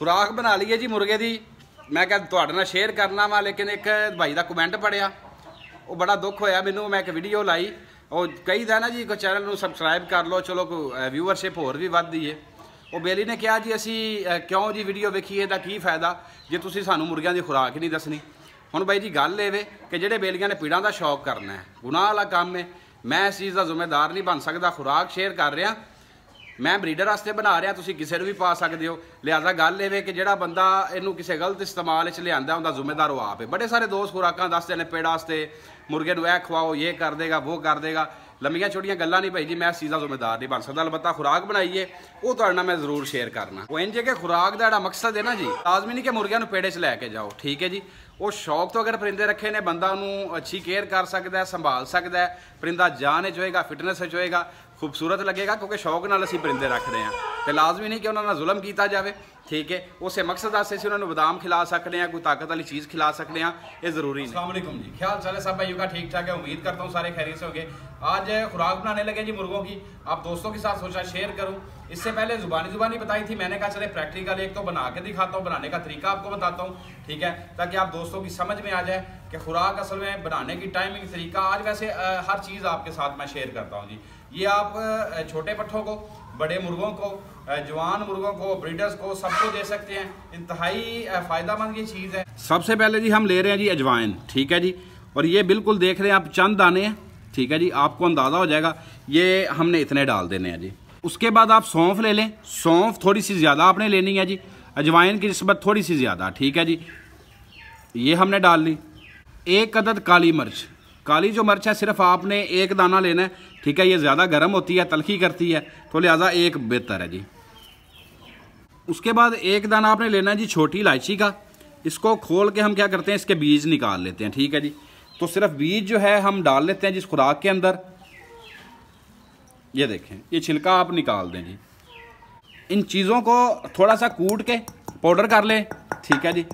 खुराक बना ली है जी मुर्गे की। मैं क्या तुहाडे नाल शेयर करना वा, लेकिन एक भाई का कमेंट पढ़िया, वो बड़ा दुख होया मैनू। मैं एक वीडियो लाई, वो कही था ना जी को चैनल में सबसक्राइब कर लो, चलो कोई व्यूअरशिप होर भी वधदी है। वो बेली ने कहा जी असी क्यों जी वीडियो वेखीए दा की फायदा जे तुसी सानू मुर्गियां की खुराक ही नहीं दसनी। हुण बाई जी गल ये कि जेडे बेलियां ने पीड़ां दा शौक करना है, गुनाह वाला काम है। मैं इस चीज़ का जिम्मेदार नहीं बन सकता। खुराक शेयर कर रहा, मैं ब्रीडर वास्ते बना रहा, तुसीं किसी नूं भी पा सकते हो। लिहाजा गल ये कि जिहड़ा बंदा इनू किसी गलत इस्तेमाल लिआंदा उहदा जिम्मेदार वो आप है। बड़े सारे दोस्त खुराकां दसदे ने पेड़ वास्ते, मुर्गे नूं ऐ खवाओ, ये कर देगा वो कर देगा। लम्मियां छोटियां गल्लां नहीं भाई जी, मैं इस चीज़ का जिम्मेदार नहीं बन सकता। अलबत्ता खुराक बनाइए वो तुहाडे नाल मैं जरूर शेयर करना। वो इंज कि खुराक का जिहड़ा मकसद है ना जी, लाजमी नहीं कि मुर्गियां नूं पेड़े च लैके जाओ, ठीक है जी। वो शौक तो अगर परिंदे रखे ने, बंदा उन्होंने अच्छी केयर कर सकता है, संभाल सकता है। परिंदा जान होएगा, फिटनेस होएगा, खूबसूरत लगेगा, क्योंकि शौक नाल असीं परिंदे रख रहे हैं। तो लाजमी नहीं कि उन्होंने जुल्म किया जाए, ठीक है। उस मकसद वास्ते असीं उन्होंने बादाम खिला सकते हैं, कोई ताकत वाली चीज़ खिला सकते हैं, ये जरूरी नहीं। अस्सलाम वालेकुम जी, ख्याल चाल है सब भाइयों का ठीक ठाक है। उम्मीद करता हूँ सारे खैरियत से होंगे। आज खुराक बनाने लगे जी मुर्गों की। आप दोस्तों के साथ सोचा शेयर करूँ। इससे पहले जुबानी बताई थी, मैंने कहा चले प्रैक्टिकल एक तो बना के दिखाता हूँ, बनाने का तरीका आपको बताता हूँ, ठीक है, ताकि आप दोस्तों की समझ में आ जाए कि खुराक असल में बनाने की टाइमिंग तरीका। आज वैसे हर चीज़ आपके साथ मैं शेयर करता हूँ जी। ये आप छोटे पट्ठों को, बड़े मुर्गों को, जवान मुर्गों को, ब्रीडर्स को, सबको दे सकते हैं। इंतहाई फ़ायदेमंद ये चीज़ है। सबसे पहले जी हम ले रहे हैं जी अजवाइन, ठीक है जी। और ये बिल्कुल देख रहे हैं आप, चंद दाने हैं, ठीक है जी। आपको अंदाज़ा हो जाएगा ये हमने इतने डाल देने हैं जी। उसके बाद आप सौंफ ले लें, सौंफ थोड़ी सी ज़्यादा आपने लेनी है जी, अजवाइन की निस्बत थोड़ी सी ज़्यादा, ठीक है जी। ये हमने डाल ली। एक अदद काली मिर्च, काली जो मिर्च है सिर्फ आपने एक दाना लेना है, ठीक है। ये ज़्यादा गर्म होती है, तलखी करती है, तो लिहाजा एक बेहतर है जी। उसके बाद एक दाना आपने लेना है जी छोटी इलायची का। इसको खोल के हम क्या करते हैं, इसके बीज निकाल लेते हैं, ठीक है जी। तो सिर्फ बीज जो है हम डाल लेते हैं जिस खुराक के अंदर। ये देखें, ये छिलका आप निकाल दें जी। इन चीज़ों को थोड़ा सा कूट के पाउडर कर लें, ठीक है जी।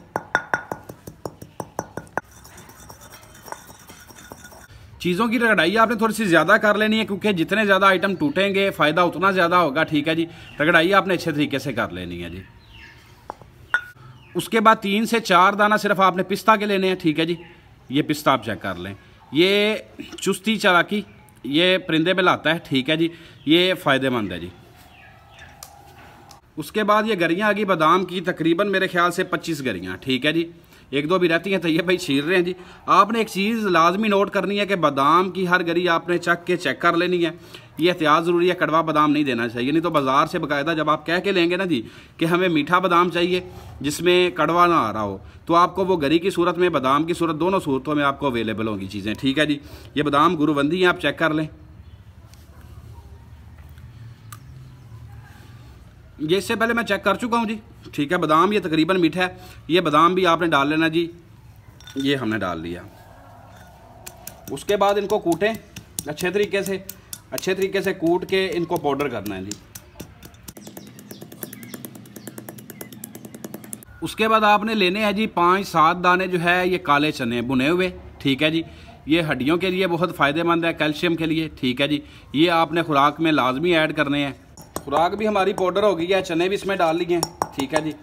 चीज़ों की रगड़ाई आपने थोड़ी सी ज़्यादा कर लेनी है, क्योंकि जितने ज़्यादा आइटम टूटेंगे फ़ायदा उतना ज़्यादा होगा, ठीक है जी। रगड़ाई आपने अच्छे तरीके से कर लेनी है जी। उसके बाद 3 से 4 दाना सिर्फ आपने पिस्ता के लेने हैं, ठीक है जी। ये पिस्ता आप चेक कर लें, ये चुस्ती चालाकी ये परिंदे में लाता है, ठीक है जी। ये फ़ायदेमंद है जी। उसके बाद ये गरियाँ आ गई बादाम की, तकरीबन मेरे ख्याल से 25 गरियाँ, ठीक है जी। एक दो भी रहती हैं तो ये भाई छील रहे हैं जी। आपने एक चीज़ लाजमी नोट करनी है कि बादाम की हर गरी आपने चख के चेक कर लेनी है। ये एहतियात ज़रूरी है, कड़वा बादाम नहीं देना चाहिए, नहीं तो बाज़ार से बाकायदा जब आप कह के लेंगे ना जी कि हमें मीठा बादाम चाहिए जिसमें कड़वा ना आ रहा हो, तो आपको वो गरी की सूरत में, बादाम की सूरत, दोनों सूरतों में आपको अवेलेबल होंगी चीज़ें, ठीक है जी। ये बादाम गुरुबंदी हैं, आप चेक कर लें। ये इससे पहले मैं चेक कर चुका हूँ जी, ठीक है। बादाम ये तकरीबन मीठा है, ये बादाम भी आपने डाल लेना जी। ये हमने डाल लिया। उसके बाद इनको कूटें अच्छे तरीके से कूट के इनको पाउडर करना है जी। उसके बाद आपने लेने हैं जी 5-7 दाने जो है ये काले चने भुने हुए, ठीक है जी। ये हड्डियों के लिए बहुत फ़ायदेमंद है, कैल्शियम के लिए, ठीक है जी। ये आपने खुराक में लाजमी ऐड करने हैं। खुराक भी हमारी पाउडर हो गई है, चने भी इसमें डाल लिए हैं, ठीक है जी।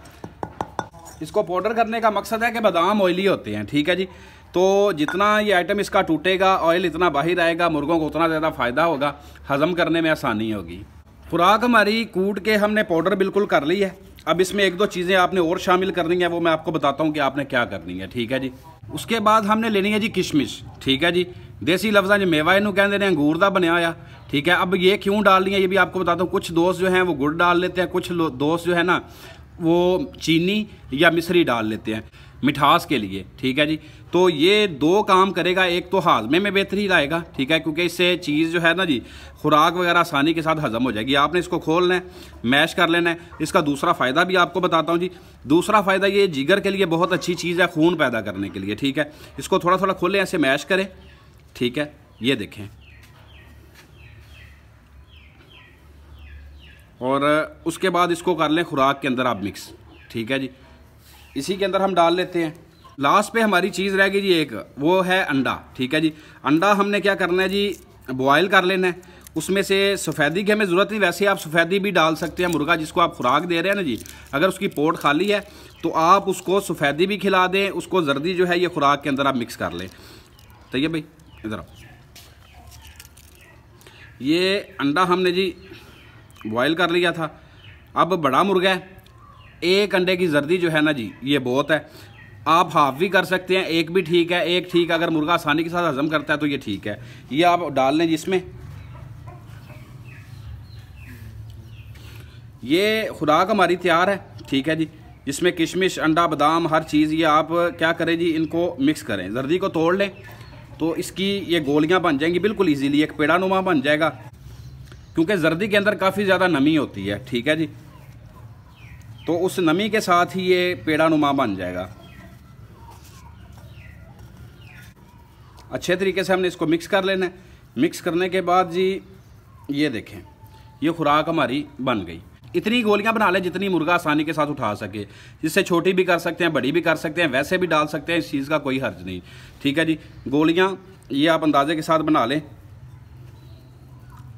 इसको पाउडर करने का मकसद है कि बादाम ऑयली होते हैं, ठीक है जी। तो जितना ये आइटम इसका टूटेगा, ऑयल इतना बाहर आएगा, मुर्गों को उतना ज़्यादा फ़ायदा होगा, हज़म करने में आसानी होगी। खुराक हमारी कूट के हमने पाउडर बिल्कुल कर ली है। अब इसमें एक दो चीज़ें आपने और शामिल करनी है, वो मैं आपको बताता हूँ कि आपने क्या करनी है, ठीक है जी। उसके बाद हमने लेनी है जी किशमिश, ठीक है जी। देसी लफ्ज़ां च मेवा इनू कहते हैं, अंगूर का बनया होया, ठीक है। अब ये क्यों डालनी है ये भी आपको बताता हूँ। कुछ दोस्त जो हैं वो गुड़ डाल लेते हैं, कुछ दोस्त जो है ना वो चीनी या मिश्री डाल लेते हैं मिठास के लिए, ठीक है जी। तो ये दो काम करेगा, एक तो हाजमे में बेहतरी लाएगा, ठीक है, क्योंकि इससे चीज़ जो है ना जी खुराक वगैरह आसानी के साथ हजम हो जाएगी। आपने इसको खोलना है, मैश कर लेना है। इसका दूसरा फ़ायदा भी आपको बताता हूँ जी। दूसरा फ़ायदा ये जिगर के लिए बहुत अच्छी चीज़ है, खून पैदा करने के लिए, ठीक है। इसको थोड़ा थोड़ा खोलें, ऐसे मैश करें, ठीक है। ये देखें, और उसके बाद इसको कर लें खुराक के अंदर आप मिक्स, ठीक है जी। इसी के अंदर हम डाल लेते हैं। लास्ट पे हमारी चीज़ रह गई जी एक, वो है अंडा, ठीक है जी। अंडा हमने क्या करना है जी, बॉयल कर लेना है। उसमें से सफ़ेदी की हमें ज़रूरत नहीं, वैसे आप सफ़ेदी भी डाल सकते हैं। मुर्गा जिसको आप खुराक दे रहे हैं ना जी, अगर उसकी पोट खाली है तो आप उसको सफ़ेदी भी खिला दें, उसको जर्दी जो है ये खुराक के अंदर आप मिक्स कर लें। तो ये भाई इधर आओ, ये अंडा हमने जी बॉयल कर लिया था। अब बड़ा मुर्गा है, एक अंडे की जर्दी जो है ना जी ये बहुत है। आप हाफ भी कर सकते हैं, एक भी ठीक है, एक ठीक। अगर मुर्गा आसानी के साथ हजम करता है तो ये ठीक है। ये आप डाल लें जिसमें, ये खुराक हमारी तैयार है, ठीक है जी। जिसमें किशमिश, अंडा, बादाम, हर चीज़ ये आप क्या करें जी, इनको मिक्स करें। जर्दी को तोड़ लें तो इसकी ये गोलियां बन जाएंगी बिल्कुल इजीली, एक पेड़ा नुमा बन जाएगा, क्योंकि जर्दी के अंदर काफ़ी ज़्यादा नमी होती है, ठीक है जी। तो उस नमी के साथ ही ये पेड़ा नुमा बन जाएगा। अच्छे तरीके से हमने इसको मिक्स कर लेना है। मिक्स करने के बाद जी ये देखें, ये खुराक हमारी बन गई। इतनी गोलियां बना लें जितनी मुर्गा आसानी के साथ उठा सके। जिससे छोटी भी कर सकते हैं, बड़ी भी कर सकते हैं, वैसे भी डाल सकते हैं, इस चीज़ का कोई हर्ज नहीं, ठीक है जी। गोलियां ये आप अंदाजे के साथ बना लें।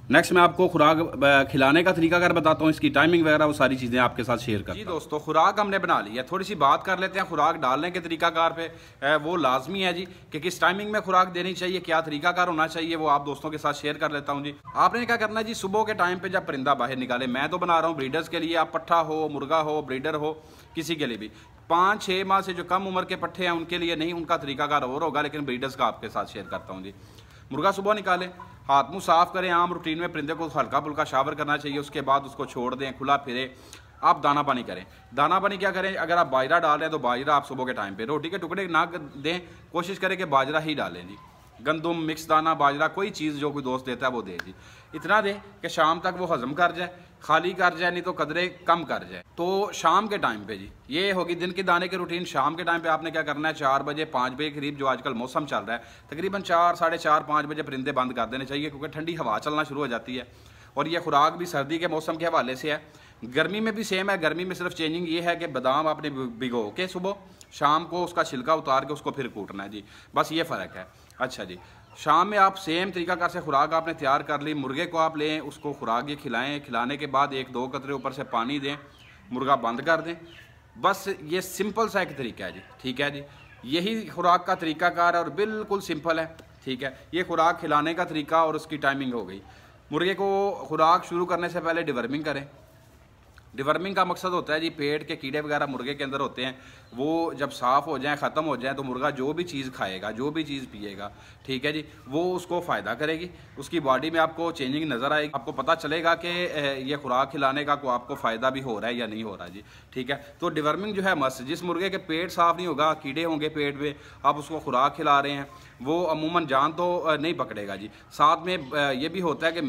नेक्स्ट मैं आपको खुराक खिलाने का तरीका अगर बताता हूँ, इसकी टाइमिंग वगैरह वो सारी चीज़ें आपके साथ शेयर करता हूँ। जी दोस्तों, खुराक हमने बना ली है, थोड़ी सी बात कर लेते हैं खुराक डालने के तरीकाकार पे। वो लाजमी है जी कि किस टाइमिंग में खुराक देनी चाहिए, क्या तरीकाकार होना चाहिए, वो आप दोस्तों के साथ शेयर कर लेता हूँ जी। आपने क्या करना है जी, सुबह के टाइम पर जब परिंदा बाहर निकाले, मैं तो बना रहा हूँ ब्रीडर्स के लिए, आप पट्ठा हो, मुर्गा हो, ब्रीडर हो, किसी के लिए भी 5-6 माह से जो कम उम्र के पट्ठे हैं उनके लिए नहीं, उनका तरीकाकार और होगा, लेकिन ब्रीडर्स का आपके साथ शेयर करता हूँ जी। मुर्गा सुबह निकालें, हाथ मुंह साफ करें। आम रूटीन में परिंदे को हल्का फुल्का शावर करना चाहिए, उसके बाद उसको छोड़ दें, खुला फिरे। आप दाना पानी करें। दाना पानी क्या करें, अगर आप बाजरा डाल रहे हैं तो बाजरा आप सुबह के टाइम पे, रोटी के टुकड़े ना दें, कोशिश करें कि बाजरा ही डालें जी। गंदुम, मिक्स दाना, बाजरा, कोई चीज़ जो कोई दोस्त देता है वो दे जी। इतना दें कि शाम तक वो हजम कर जाए, खाली कर जाए, नहीं तो कदरे कम कर जाए। तो शाम के टाइम पे जी ये होगी दिन के दाने की रूटीन। शाम के टाइम पे आपने क्या करना है, 4 बजे 5 बजे करीब, जो आजकल मौसम चल रहा है, तकरीबन 4, 4:30, 5 बजे परिंदे बंद कर देने चाहिए, क्योंकि ठंडी हवा चलना शुरू हो जाती है। और ये खुराक भी सर्दी के मौसम के हवाले से है। गर्मी में भी सेम है, गर्मी में सिर्फ चेंजिंग ये है कि बादाम आपने भिगो के सुबह, शाम को उसका छिलका उतार के उसको फिर कूटना है जी, बस ये फ़र्क है। अच्छा जी, शाम में आप सेम तरीकाकार से खुराक आपने तैयार कर ली, मुर्गे को आप लें, उसको खुराक ये खिलाएं, खिलाने के बाद 1-2 कतरे ऊपर से पानी दें, मुर्गा बंद कर दें। बस ये सिंपल सा एक तरीका है जी, ठीक है जी। यही खुराक का तरीकाकार है और बिल्कुल सिंपल है, ठीक है। ये खुराक खिलाने का तरीका और उसकी टाइमिंग हो गई। मुर्गे को खुराक शुरू करने से पहले डिवर्मिंग करें। डिवर्मिंग का मकसद होता है जी, पेट के कीड़े वगैरह मुर्गे के अंदर होते हैं, वो जब साफ़ हो जाएं, ख़त्म हो जाएं, तो मुर्गा जो भी चीज़ खाएगा, जो भी चीज़ पिएगा, ठीक है जी, वो उसको फ़ायदा करेगी। उसकी बॉडी में आपको चेंजिंग नज़र आएगी, आपको पता चलेगा कि ये खुराक खिलाने का को आपको फ़ायदा भी हो रहा है या नहीं हो रहा जी, ठीक है। तो डिवर्मिंग जो है मस्त। जिस मुर्गे के पेट साफ़ नहीं होगा, कीड़े होंगे पेट में, आप उसको खुराक खिला रहे हैं, वो अमूमन जान तो नहीं पकड़ेगा जी। साथ में ये भी होता है कि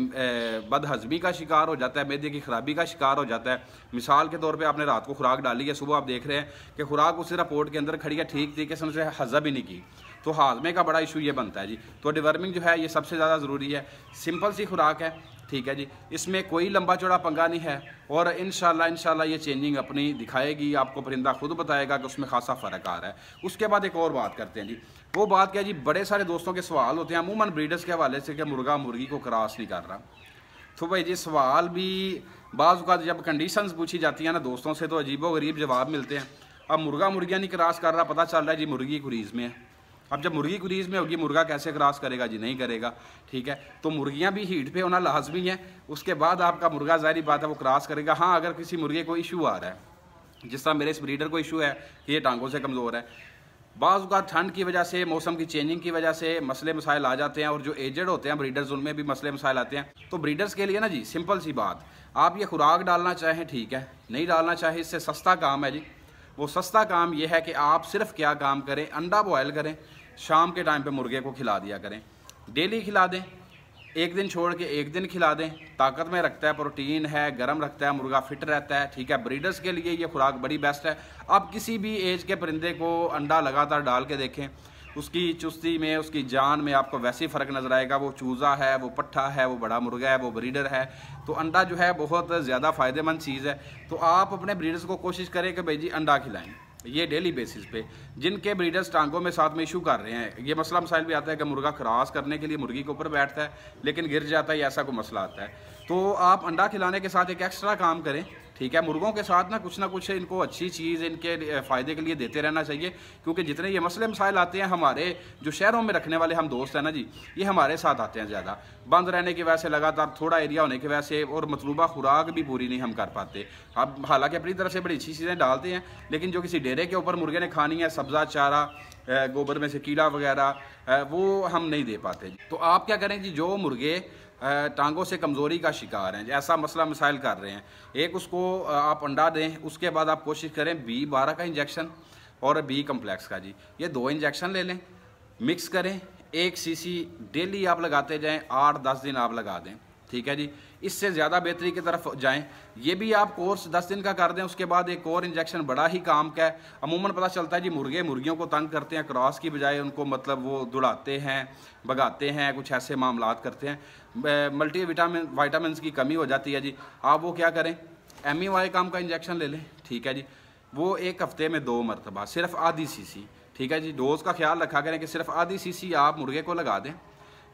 बदहज़मी का शिकार हो जाता है, मैदे की ख़राबी का शिकार हो जाता है। मिसाल के तौर पे आपने रात को खुराक डाली है, सुबह आप देख रहे हैं कि खुराक उसी पोट के अंदर खड़ी है, ठीक तरीके से उनसे हज़म ही नहीं की, तो हाजमे का बड़ा इशू ये बनता है जी। तो डिवर्मिंग जो है ये सबसे ज़्यादा ज़रूरी है। सिंपल सी खुराक है, ठीक है जी, इसमें कोई लंबा चौड़ा पंगा नहीं है, और इंशाल्लाह ये चेंजिंग अपनी दिखाएगी, आपको परिंदा खुद बताएगा कि उसमें खासा फ़र्क आ रहा है। उसके बाद एक और बात करते हैं जी, वो बात क्या जी, बड़े सारे दोस्तों के सवाल होते हैं अमूमन ब्रीडर्स के हवाले से कि मुर्गा मुर्गी को क्रॉस नहीं कर रहा। तो भाई जी सवाल भी बाज़ औक़ात जब कंडीशंस पूछी जाती हैं ना दोस्तों से, तो अजीबो गरीब जवाब मिलते हैं। अब मुर्गा मुर्गियाँ नहीं क्रॉस कर रहा, पता चल रहा है जी मुर्गी कुरीज़ में है। अब जब मुर्गी कुरीज़ में होगी, मुर्गा कैसे क्रॉस करेगा जी, नहीं करेगा, ठीक है। तो मुर्गियाँ भी हीट पे होना लाजमी है, उसके बाद आपका मुर्गा ज़ाहिर बात है वो क्रॉस करेगा। हाँ, अगर किसी मुर्गे को इशू आ रहा है, जिस तरह मेरे इस ब्रीडर को इशू है कि ये टांगों से कमज़ोर है, बाज़ औक़ात ठंड की वजह से, मौसम की चेंजिंग की वजह से मसले मसाइल आ जाते हैं, और जो एजड होते हैं ब्रीडर्स उनमें भी मसले मसाइल आते हैं। तो ब्रीडर्स के लिए ना जी सिंपल सी बात, आप ये खुराक डालना चाहें ठीक है, नहीं डालना चाहें, इससे सस्ता काम है जी। वो सस्ता काम ये है कि आप सिर्फ क्या काम करें, अंडा बॉयल करें, शाम के टाइम पे मुर्गे को खिला दिया करें। डेली खिला दें, एक दिन छोड़ के एक दिन खिला दें, ताकत में रखता है, प्रोटीन है, गर्म रखता है, मुर्गा फिट रहता है, ठीक है। ब्रीडर्स के लिए ये खुराक बड़ी बेस्ट है। आप किसी भी एज के परिंदे को अंडा लगातार डाल के देखें, उसकी चुस्ती में, उसकी जान में आपको वैसे ही फ़र्क नज़र आएगा। वो चूज़ा है, वो पट्ठा है, वो बड़ा मुर्गा है, वो ब्रीडर है। तो अंडा जो है बहुत ज़्यादा फ़ायदेमंद चीज़ है। तो आप अपने ब्रीडर्स को कोशिश करें कि भाई जी अंडा खिलाएं, ये डेली बेसिस पे जिनके ब्रीडर्स टांगों में साथ में इशू कर रहे हैं, ये मसला मसाइल भी आता है कि मुर्गा क्रॉस करने के लिए मुर्गी के ऊपर बैठता है लेकिन गिर जाता है, ऐसा कोई मसला आता है। तो आप अंडा खिलाने के साथ एक एक्स्ट्रा काम करें, ठीक है। मुर्गों के साथ ना कुछ इनको अच्छी चीज़ इनके फ़ायदे के लिए देते रहना चाहिए, क्योंकि जितने ये मसले मसाइल आते हैं हमारे जो शहरों में रखने वाले हम दोस्त हैं ना जी, ये हमारे साथ आते हैं ज़्यादा बंद रहने की वजह से, लगातार थोड़ा एरिया होने की वजह से, और मतलूबा खुराक भी पूरी नहीं हम कर पाते। अब हालांकि अपनी तरफ से बड़ी अच्छी चीज़ें डालते हैं, लेकिन जो किसी डेरे के ऊपर मुर्गे ने खानी है, सब्ज़ा चारा, गोबर में से कीड़ा वगैरह, वो हम नहीं दे पाते। तो आप क्या करें जी, जो मुर्गे टांगों से कमज़ोरी का शिकार हैं, ऐसा मसला मसाइल कर रहे हैं, एक उसको आप अंडा दें, उसके बाद आप कोशिश करें B12 का इंजेक्शन और B कम्प्लेक्स का जी, ये 2 इंजेक्शन ले लें, मिक्स करें, 1 सीसी डेली आप लगाते जाएं, 8-10 दिन आप लगा दें, ठीक है जी। इससे ज़्यादा बेहतरी की तरफ जाएं, ये भी आप कोर्स 10 दिन का कर दें, उसके बाद एक और इंजेक्शन बड़ा ही काम का है। अमूमन पता चलता है जी मुर्गियों को तंग करते हैं, क्रॉस की बजाय उनको मतलब वो दौड़ाते हैं, भगाते हैं, कुछ ऐसे मामलात करते हैं, मल्टी विटामिन की कमी हो जाती है जी। आप वो क्या करें, MEY काम का इंजेक्शन ले लें, ठीक है जी। वो 1 हफ्ते में 2 मरतबा, सिर्फ आधी सीसी, ठीक है जी। डोज का ख्याल रखा करें कि सिर्फ आधी सीसी आप मुर्गे को लगा दें,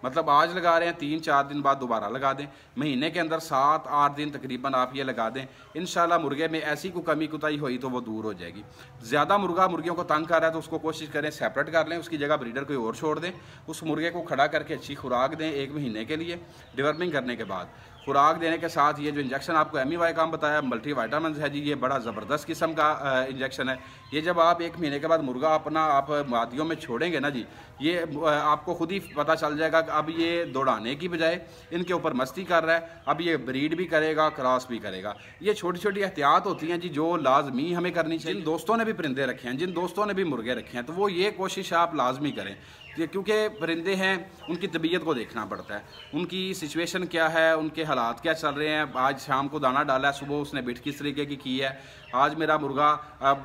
मतलब आज लगा रहे हैं, 3-4 दिन बाद दोबारा लगा दें, महीने के अंदर 7-8 दिन तकरीबन आप ये लगा दें। इंशाल्लाह मुर्गे में ऐसी कोई कमी कुताई हुई तो वो दूर हो जाएगी। ज़्यादा मुर्गियों को तंग कर रहा है तो उसको कोशिश करें सेपरेट कर लें, उसकी जगह ब्रीडर कोई और छोड़ दें, उस मुर्गे को खड़ा करके अच्छी खुराक दें 1 महीने के लिए। डिवर्मिंग करने के बाद खुराक देने के साथ ये जो इंजेक्शन आपको MEY काम बताया, मल्टी वाइटामिन है जी, ये बड़ा ज़बरदस्त किस्म का इंजेक्शन है। ये जब आप 1 महीने के बाद मुर्गा आप वादियों में छोड़ेंगे ना जी, ये आपको खुद ही पता चल जाएगा कि अब ये दौड़ाने की बजाय इनके ऊपर मस्ती कर रहा है, अब ये ब्रीड भी करेगा, क्रॉस भी करेगा। ये छोटी छोटी एहतियात होती हैं जी जो लाजमी हमें करनी चाहिए। जिन दोस्तों ने भी परिंदे रखे हैं, जिन दोस्तों ने भी मुर्गे रखे हैं, तो वो ये कोशिश आप लाजमी करें, क्योंकि परिंदे हैं, उनकी तबीयत को देखना पड़ता है, उनकी सिचुएशन क्या है, उनके हालात क्या चल रहे हैं। आज शाम को दाना डाला है, सुबह उसने बिठ किस तरीके की है, आज मेरा मुर्गा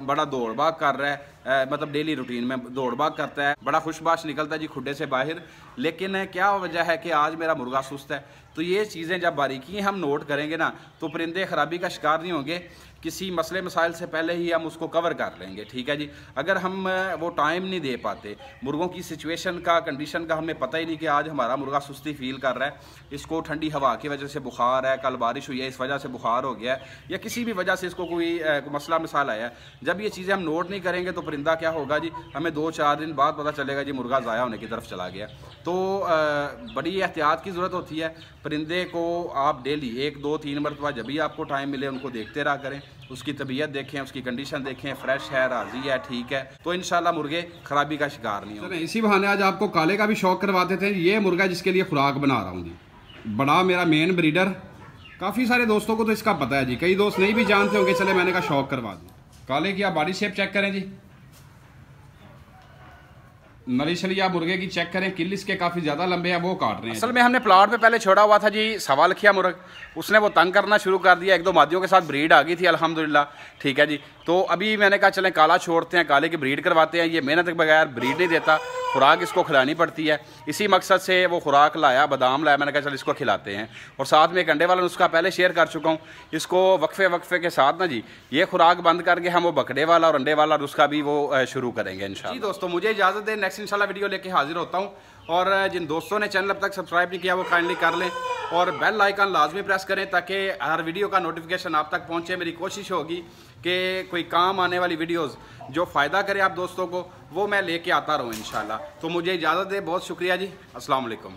बड़ा दौड़ भाग कर रहा है, मतलब डेली रूटीन में दौड़ भाग करता है, बड़ा खुशबाश निकलता है जी खुड्डे से बाहर, लेकिन क्या वजह है कि आज मेरा मुर्गा सुस्त है। तो ये चीज़ें जब बारीकी हम नोट करेंगे ना, तो परिंदे खराबी का शिकार नहीं होंगे, किसी मसले मसाइल से पहले ही हम उसको कवर कर लेंगे, ठीक है जी। अगर हम वो टाइम नहीं दे पाते, मुर्गों की सिचुएशन का, कंडीशन का हमें पता ही नहीं कि आज हमारा मुर्गा सुस्ती फील कर रहा है, इसको ठंडी हवा की वजह से बुखार है, कल बारिश हुई है इस वजह से बुखार हो गया है, या किसी भी वजह से इसको कोई मसला मसाला आया है, जब ये चीज़ें हम नोट नहीं करेंगे तो परिंदा क्या होगा जी, हमें 2-4 दिन बाद पता चलेगा जी मुर्गा ज़ाया होने की तरफ चला गया। तो बड़ी एहतियात की ज़रूरत होती है। परिंदे को आप डेली 1-2-3 मरतबा जब भी आपको टाइम मिले उनको देखते रहा करें, उसकी तबीयत देखें, उसकी कंडीशन देखें, फ्रेश है, राजी है, ठीक है, तो इंशाल्लाह मुर्गे खराबी का शिकार नहीं होंगे। इसी बहाने आज आपको काले का भी शौक करवाते थे। ये मुर्गा जिसके लिए खुराक बना रहा हूँ जी, बड़ा मेरा मेन ब्रीडर, काफ़ी सारे दोस्तों को तो इसका पता है जी, कई दोस्त नहीं भी जानते होंगे, चले मैंने का शौक करवा दूँ। काले की आप बॉडी शेप चेक करें जी, नली शली आप मुर्गे की चेक करें, किल इसके काफ़ी ज़्यादा लंबे हैं, वो काट रहे हैं। असल में हमने प्लाट में पहले छोड़ा हुआ था जी सवा लखिया मुर्ग, उसने वो तंग करना शुरू कर दिया, 1-2 मादियों के साथ ब्रीड आ गई थी अल्हम्दुलिल्लाह, ठीक है जी। तो अभी मैंने कहा चलें काला छोड़ते हैं, काले की ब्रीड करवाते हैं, ये मेहनत के बगैर ब्रीड नहीं देता, खुराक इसको खिलानी पड़ती है। इसी मकसद से वो खुराक लाया, बादाम लाया, मैंने कहा चल इसको खिलाते हैं, और साथ में एक अंडे वाला नुस्खा पहले शेयर कर चुका हूँ। इसको वक्फे के साथ ना जी ये खुराक बंद करके हम वो बकरे वाला और अंडे वाला नुस्खा भी वो शुरू करेंगे इंशाल्लाह। जी दोस्तों, मुझे इजाज़त दें, नेक्स्ट इंशाल्लाह वीडियो लेके हाजिर होता हूँ। और जिन दोस्तों ने चैनल अब तक सब्सक्राइब नहीं किया वो काइंडली कर लें, और बेल आइकन लाजमी प्रेस करें ताकि हर वीडियो का नोटिफिकेशन आप तक पहुँचे। मेरी कोशिश होगी कि कोई काम आने वाली वीडियोस जो फ़ायदा करे आप दोस्तों को, वो मैं लेके आता रहूँ इंशाल्लाह। तो मुझे इजाज़त दें, बहुत शुक्रिया जी, अस्सलाम वालेकुम।